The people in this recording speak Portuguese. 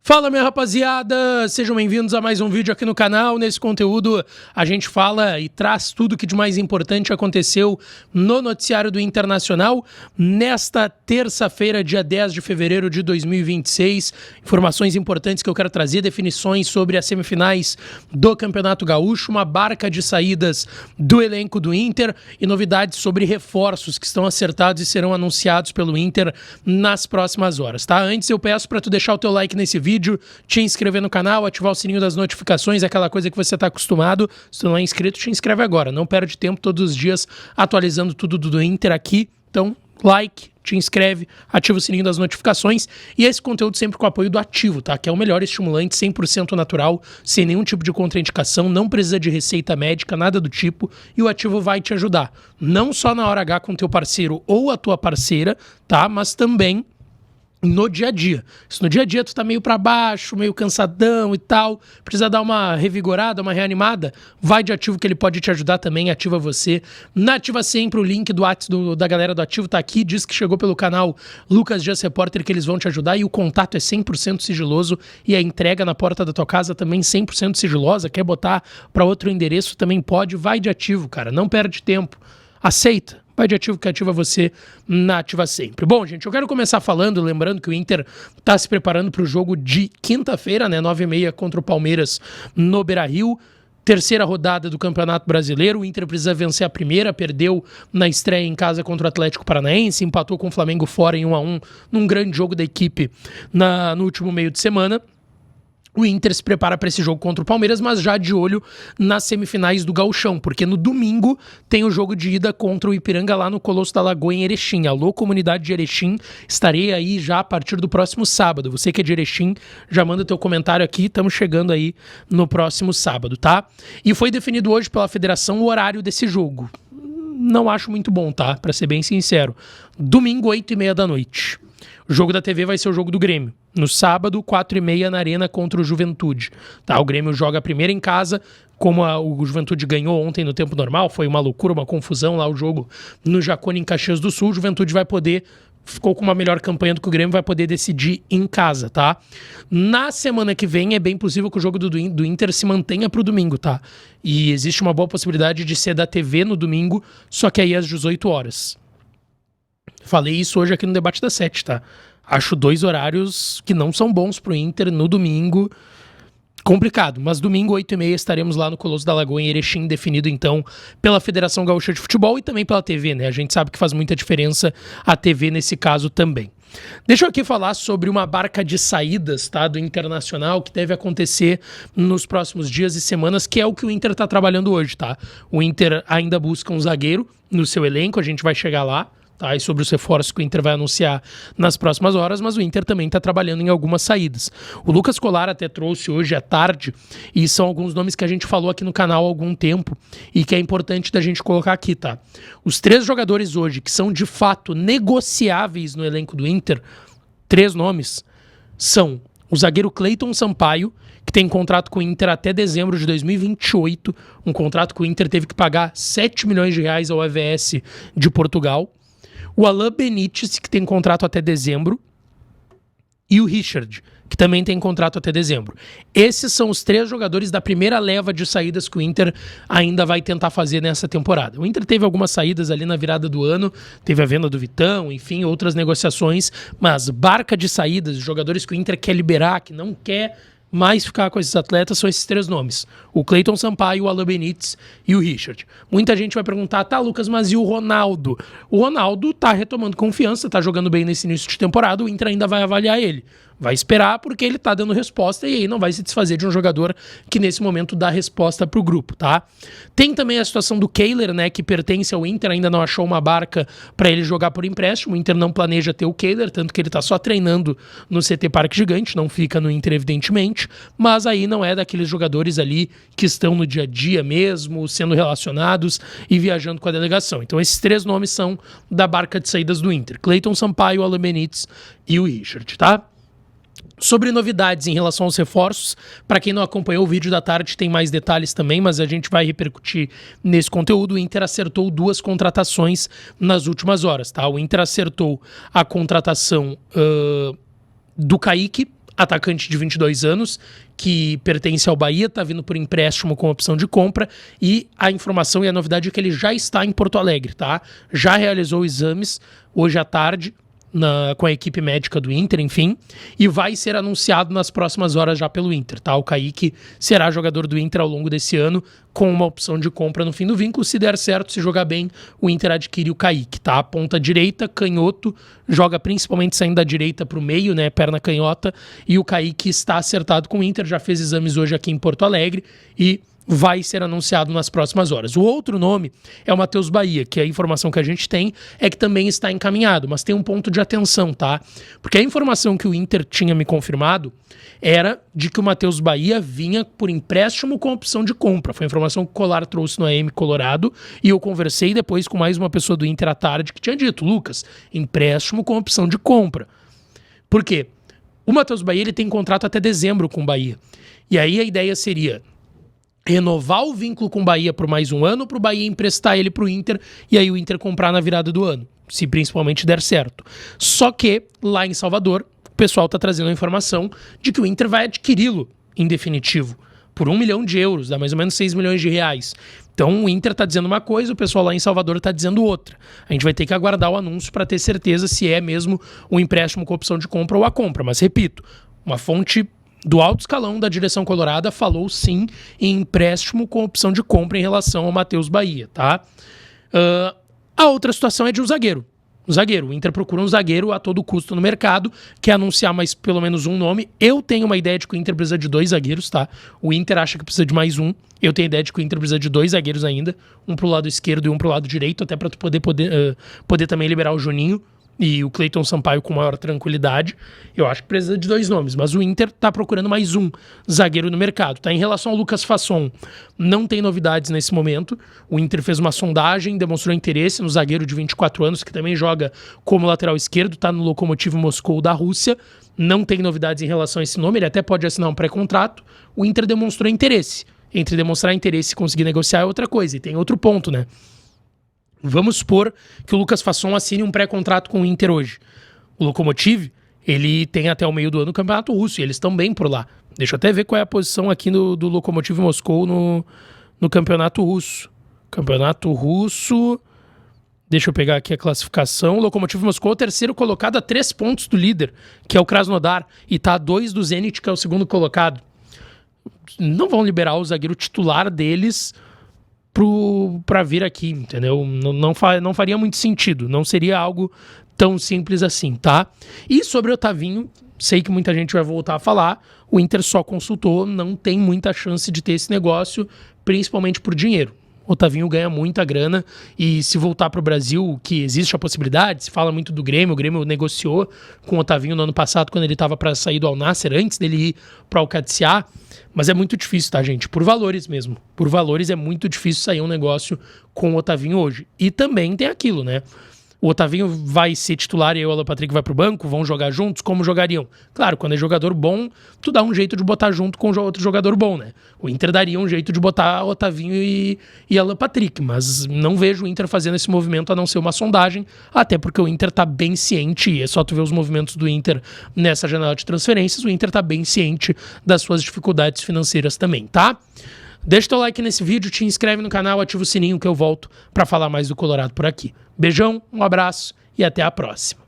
Fala, minha rapaziada, sejam bem-vindos a mais um vídeo aqui no canal. Nesse conteúdo a gente fala e traz tudo que de mais importante aconteceu no noticiário do Internacional nesta terça-feira, dia 10 de fevereiro de 2026. Informações importantes que eu quero trazer, definições sobre as semifinais do Campeonato Gaúcho, uma barca de saídas do elenco do Inter e novidades sobre reforços que estão acertados e serão anunciados pelo Inter nas próximas horas, tá? Antes eu peço para tu deixar o teu like nesse vídeo, te inscrever no canal, ativar o sininho das notificações, aquela coisa que você está acostumado. Se tu não é inscrito, te inscreve agora. Não perde tempo, todos os dias atualizando tudo do Inter aqui. Então, like, te inscreve, ativa o sininho das notificações e esse conteúdo sempre com o apoio do Ativo, tá? Que é o melhor estimulante, 100% natural, sem nenhum tipo de contraindicação, não precisa de receita médica, nada do tipo, e o Ativo vai te ajudar. Não só na hora H com teu parceiro ou a tua parceira, tá? Mas também no dia a dia. Se no dia a dia tu tá meio pra baixo, meio cansadão e tal, precisa dar uma revigorada, uma reanimada, vai de Ativo que ele pode te ajudar também, ativa você. Na Ativa Sempre, o link do WhatsApp da galera do Ativo tá aqui, diz que chegou pelo canal Lucas Dias Repórter que eles vão te ajudar e o contato é 100% sigiloso e a entrega na porta da tua casa também 100% sigilosa. Quer botar pra outro endereço também pode, vai de Ativo, cara, não perde tempo. Aceita. Vai de Ativo que ativa você na Ativa Sempre. Bom, gente, eu quero começar falando, lembrando que o Inter está se preparando para o jogo de quinta-feira, né, 9h30 contra o Palmeiras no Beira-Rio. Terceira rodada do Campeonato Brasileiro, o Inter precisa vencer a primeira, perdeu na estreia em casa contra o Atlético Paranaense, empatou com o Flamengo fora em 1-1 num grande jogo da equipe no último meio de semana. O Inter se prepara para esse jogo contra o Palmeiras, mas já de olho nas semifinais do Gauchão, porque no domingo tem o jogo de ida contra o Ipiranga lá no Colosso da Lagoa em Erechim. Alô, comunidade de Erechim, estarei aí já a partir do próximo sábado. Você que é de Erechim, já manda teu comentário aqui, estamos chegando aí no próximo sábado, tá? E foi definido hoje pela federação o horário desse jogo. Não acho muito bom, tá? Para ser bem sincero. Domingo, 8h30 da noite. O jogo da TV vai ser o jogo do Grêmio. No sábado, 4h30 na Arena contra o Juventude. Tá, o Grêmio joga primeiro em casa, como o Juventude ganhou ontem no tempo normal, foi uma loucura, uma confusão lá o jogo no Jacone em Caxias do Sul. O Juventude vai poder, ficou com uma melhor campanha do que o Grêmio, vai poder decidir em casa, tá? Na semana que vem é bem possível que o jogo do Inter se mantenha pro domingo, tá? E existe uma boa possibilidade de ser da TV no domingo, só que aí às 18 horas. Falei isso hoje aqui no Debate das 7, tá? Acho dois horários que não são bons pro Inter no domingo. Complicado, mas domingo, 8h30, estaremos lá no Colosso da Lagoa, em Erechim, definido então pela Federação Gaúcha de Futebol e também pela TV, né? A gente sabe que faz muita diferença a TV nesse caso também. Deixa eu aqui falar sobre uma barca de saídas, tá, do Internacional que deve acontecer nos próximos dias e semanas, que é o que o Inter tá trabalhando hoje, tá? O Inter ainda busca um zagueiro no seu elenco, a gente vai chegar lá. Tá, e sobre os reforços que o Inter vai anunciar nas próximas horas, mas o Inter também está trabalhando em algumas saídas. O Lucas Colar até trouxe hoje à tarde, e são alguns nomes que a gente falou aqui no canal há algum tempo, e que é importante da gente colocar aqui, tá? Os 3 jogadores hoje que são de fato negociáveis no elenco do Inter, 3 nomes, são o zagueiro Cleiton Sampaio, que tem contrato com o Inter até dezembro de 2028, um contrato que o Inter teve que pagar 7 milhões de reais ao EVS de Portugal. O Alain Benítez, que tem contrato até dezembro, e o Richard, que também tem contrato até dezembro. Esses são os 3 jogadores da primeira leva de saídas que o Inter ainda vai tentar fazer nessa temporada. O Inter teve algumas saídas ali na virada do ano, teve a venda do Vitão, enfim, outras negociações, mas barca de saídas, jogadores que o Inter quer liberar, que não quer mais ficar com esses atletas, são esses 3 nomes. O Cleiton Sampaio, o Alain Benítez e o Richard. Muita gente vai perguntar, tá, Lucas, mas e o Ronaldo? O Ronaldo tá retomando confiança, tá jogando bem nesse início de temporada, o Inter ainda vai avaliar ele. Vai esperar porque ele tá dando resposta e aí não vai se desfazer de um jogador que nesse momento dá resposta pro grupo, tá? Tem também a situação do Kehler, né, que pertence ao Inter, ainda não achou uma barca para ele jogar por empréstimo. O Inter não planeja ter o Kehler, tanto que ele tá só treinando no CT Parque Gigante, não fica no Inter evidentemente, mas aí não é daqueles jogadores ali que estão no dia a dia mesmo, sendo relacionados e viajando com a delegação. Então esses 3 nomes são da barca de saídas do Inter: Cleiton Sampaio, Alain Benítez e o Richard, tá? Sobre novidades em relação aos reforços, para quem não acompanhou o vídeo da tarde tem mais detalhes também, mas a gente vai repercutir nesse conteúdo. O Inter acertou 2 contratações nas últimas horas, tá? O Inter acertou a contratação do Kaique, atacante de 22 anos, que pertence ao Bahia, está vindo por empréstimo com opção de compra, e a informação e a novidade é que ele já está em Porto Alegre, tá? Já realizou exames hoje à tarde, com a equipe médica do Inter, enfim, e vai ser anunciado nas próximas horas já pelo Inter, tá? O Kaique será jogador do Inter ao longo desse ano, com uma opção de compra no fim do vínculo. Se der certo, se jogar bem, o Inter adquire o Kaique, tá? Ponta direita, canhoto, joga principalmente saindo da direita para o meio, né? Perna canhota, e o Kaique está acertado com o Inter, já fez exames hoje aqui em Porto Alegre e vai ser anunciado nas próximas horas. O outro nome é o Matheus Bahia, que a informação que a gente tem é que também está encaminhado, mas tem um ponto de atenção, tá? Porque a informação que o Inter tinha me confirmado era de que o Matheus Bahia vinha por empréstimo com opção de compra. Foi a informação que o Colar trouxe no AM Colorado, e eu conversei depois com mais uma pessoa do Inter à tarde que tinha dito: Lucas, empréstimo com opção de compra. Por quê? O Matheus Bahia ele tem contrato até dezembro com o Bahia. E aí a ideia seria renovar o vínculo com o Bahia por mais um ano, para o Bahia emprestar ele para o Inter, e aí o Inter comprar na virada do ano, se principalmente der certo. Só que, lá em Salvador, o pessoal está trazendo a informação de que o Inter vai adquiri-lo, em definitivo, por 1 milhão de euros, dá mais ou menos 6 milhões de reais. Então o Inter está dizendo uma coisa, o pessoal lá em Salvador está dizendo outra. A gente vai ter que aguardar o anúncio para ter certeza se é mesmo um empréstimo com opção de compra ou a compra. Mas, repito, uma fonte do alto escalão da direção colorada falou sim em empréstimo com opção de compra em relação ao Matheus Bahia, tá? A outra situação é de um zagueiro. O Inter procura um zagueiro a todo custo no mercado, quer anunciar mais pelo menos um nome. Eu tenho uma ideia de que o Inter precisa de 2 zagueiros, tá? O Inter acha que precisa de mais um. Eu tenho a ideia de que o Inter precisa de 2 zagueiros ainda, um pro lado esquerdo e um pro lado direito, até para tu poder também liberar o Juninho e o Cleiton Sampaio com maior tranquilidade. Eu acho que precisa de 2 nomes, mas o Inter tá procurando mais um zagueiro no mercado, tá? Em relação ao Lucas Fasson, não tem novidades nesse momento. O Inter fez uma sondagem, demonstrou interesse no zagueiro de 24 anos, que também joga como lateral esquerdo, tá no Lokomotiv Moscou da Rússia. Não tem novidades em relação a esse nome, ele até pode assinar um pré-contrato. O Inter demonstrou interesse. Entre demonstrar interesse e conseguir negociar é outra coisa, e tem outro ponto, né? Vamos supor que o Lucas Fasson assine um pré-contrato com o Inter hoje. O Lokomotiv, ele tem até o meio do ano o Campeonato Russo, e eles estão bem por lá. Deixa eu até ver qual é a posição aqui do Lokomotiv Moscou no Campeonato Russo. Campeonato Russo, deixa eu pegar aqui a classificação. O Lokomotiv Moscou é o terceiro colocado a 3 pontos do líder, que é o Krasnodar, e tá a 2 do Zenit, que é o segundo colocado. Não vão liberar o zagueiro titular deles para vir aqui, entendeu? Não faria muito sentido, não seria algo tão simples assim, tá? E sobre o Otavinho, sei que muita gente vai voltar a falar, o Inter só consultou, não tem muita chance de ter esse negócio, principalmente por dinheiro. O Otavinho ganha muita grana, e se voltar para o Brasil, que existe a possibilidade, se fala muito do Grêmio, o Grêmio negociou com o Otavinho no ano passado, quando ele estava para sair do Al Nassr, antes dele ir para o Al-Qadsiya, mas é muito difícil, tá, gente? Por valores mesmo. Por valores é muito difícil sair um negócio com o Otavinho hoje. E também tem aquilo, né? O Otavinho vai ser titular e o Alan Patrick vai pro banco, vão jogar juntos, como jogariam? Claro, quando é jogador bom, tu dá um jeito de botar junto com outro jogador bom, né? O Inter daria um jeito de botar Otavinho e Alan Patrick, mas não vejo o Inter fazendo esse movimento a não ser uma sondagem, até porque o Inter tá bem ciente, e é só tu ver os movimentos do Inter nessa janela de transferências, o Inter tá bem ciente das suas dificuldades financeiras também, tá? Deixa teu like nesse vídeo, te inscreve no canal, ativa o sininho que eu volto pra falar mais do Colorado por aqui. Beijão, um abraço e até a próxima.